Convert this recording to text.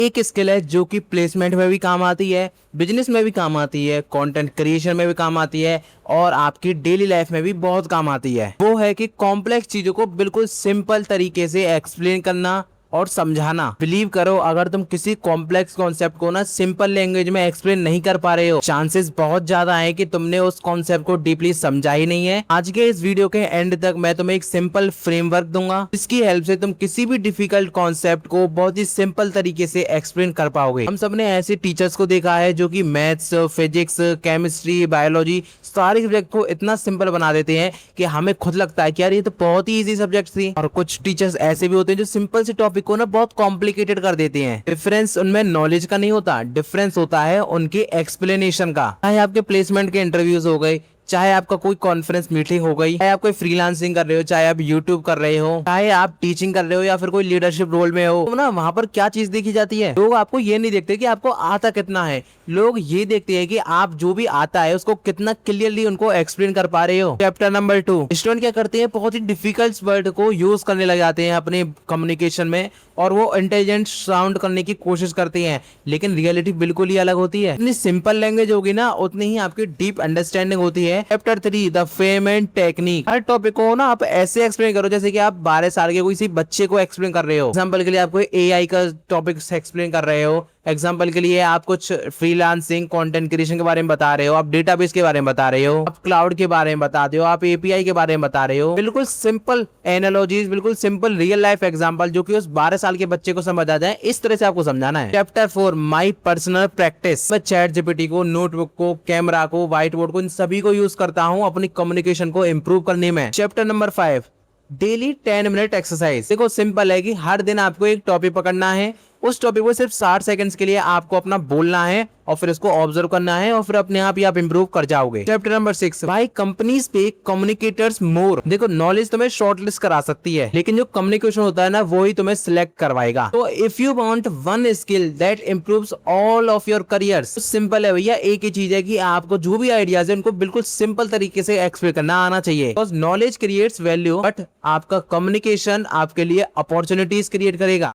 एक स्किल है जो कि प्लेसमेंट में भी काम आती है, बिजनेस में भी काम आती है, कंटेंट क्रिएशन में भी काम आती है और आपकी डेली लाइफ में भी बहुत काम आती है। वो है कि कॉम्प्लेक्स चीजों को बिल्कुल सिंपल तरीके से एक्सप्लेन करना और समझाना। बिलीव करो, अगर तुम किसी कॉम्प्लेक्स कॉन्सेप्ट को ना सिंपल लैंग्वेज में एक्सप्लेन नहीं कर पा रहे हो, चांसेस बहुत ज्यादा है कि तुमने उस कॉन्सेप्ट को डीपली समझा ही नहीं है। आज के इस वीडियो के एंड तक मैं तुम्हें एक सिंपल फ्रेमवर्क दूंगा, जिसकी हेल्प से तुम किसी भी डिफिकल्ट कॉन्सेप्ट को बहुत ही सिंपल तरीके से एक्सप्लेन कर पाओगे। हम सबने ऐसे टीचर्स को देखा है जो कि मैथ्स, फिजिक्स, केमिस्ट्री, बायोलॉजी सारे सब्जेक्ट को इतना सिंपल बना देते हैं कि हमें खुद लगता है कि यार ये तो बहुत ही इजी सब्जेक्ट थी। और कुछ टीचर्स ऐसे भी होते हैं जो सिंपल से टॉपिक को ना बहुत कॉम्प्लिकेटेड कर देते हैं। डिफरेंस उनमें नॉलेज का नहीं होता, डिफरेंस होता है उनके एक्सप्लेनेशन का। चाहे आपके प्लेसमेंट के इंटरव्यूज हो गए, चाहे आपका कोई कॉन्फ्रेंस मीटिंग हो गई, चाहे आप कोई फ्रीलांसिंग कर रहे हो, चाहे आप यूट्यूब कर रहे हो, चाहे आप टीचिंग कर रहे हो या फिर कोई लीडरशिप रोल में हो, तो ना वहां पर क्या चीज देखी जाती है, लोग आपको ये नहीं देखते कि आपको आता कितना है, लोग ये देखते हैं कि आप जो भी आता है उसको कितना क्लियरली उनको एक्सप्लेन कर पा रहे हो। चैप्टर नंबर 2, स्टूडेंट क्या करते हैं, बहुत ही डिफिकल्ट वर्ड को यूज करने लग जाते हैं अपने कम्युनिकेशन में और वो इंटेलिजेंट साउंड करने की कोशिश करते हैं, लेकिन रियलिटी बिल्कुल ही अलग होती है। इतनी सिंपल लैंग्वेज होगी ना उतनी ही आपकी डीप अंडरस्टैंडिंग होती है। Chapter 3, the fame and technique. Her topic को ना आप ऐसे एक्सप्लेन करो जैसे कि आप 12 साल के किसी बच्चे को एक्सप्लेन कर रहे हो। एग्जाम्पल के लिए आप कोई एआई का टॉपिक एक्सप्लेन कर रहे हो, एग्जाम्पल के लिए आप कुछ फ्रीलांसिंग कंटेंट क्रिएशन के बारे में बता रहे हो, आप डेटाबेस के बारे में बता रहे हो, आप क्लाउड के बारे में बताते हो, आप एपीआई के बारे में बता रहे हो। बिल्कुल सिंपल एनालॉजीज, बिल्कुल सिंपल रियल लाइफ एग्जांपल जो कि उस 12 साल के बच्चे को समझ आ जाए, इस तरह से आपको समझाना है। Chapter 4, my personal practice. मैं चैट जीपीटी को, नोटबुक को, कैमरा को, व्हाइट बोर्ड को, इन सभी को यूज करता हूँ अपनी कम्युनिकेशन को इम्प्रूव करने में। Chapter number 5, daily 10 minute exercise. देखो सिंपल है कि हर दिन आपको एक टॉपिक पकड़ना है, उस टॉपिक को सिर्फ 60 सेकंड्स के लिए आपको अपना बोलना है और फिर उसको ऑब्जर्व करना है और फिर अपने आप ही आप इंप्रूव कर जाओगे। चैप्टर नंबर 6, व्हाई कंपनीज पे कम्युनिकेटर्स मोर। देखो नॉलेज तुम्हें शॉर्टलिस्ट करा सकती है, लेकिन जो कम्युनिकेशन होता है ना वो ही तुम्हें सिलेक्ट करवाएगा। तो if you want one skill that improves all of your career, simple है भैया, एक ही चीज है कि आपको जो भी आइडियाज है उनको बिल्कुल सिंपल तरीके से एक्सप्लेन करना आना चाहिए। Because knowledge creates value, but आपका कम्युनिकेशन आपके लिए अपॉर्चुनिटीज क्रिएट करेगा।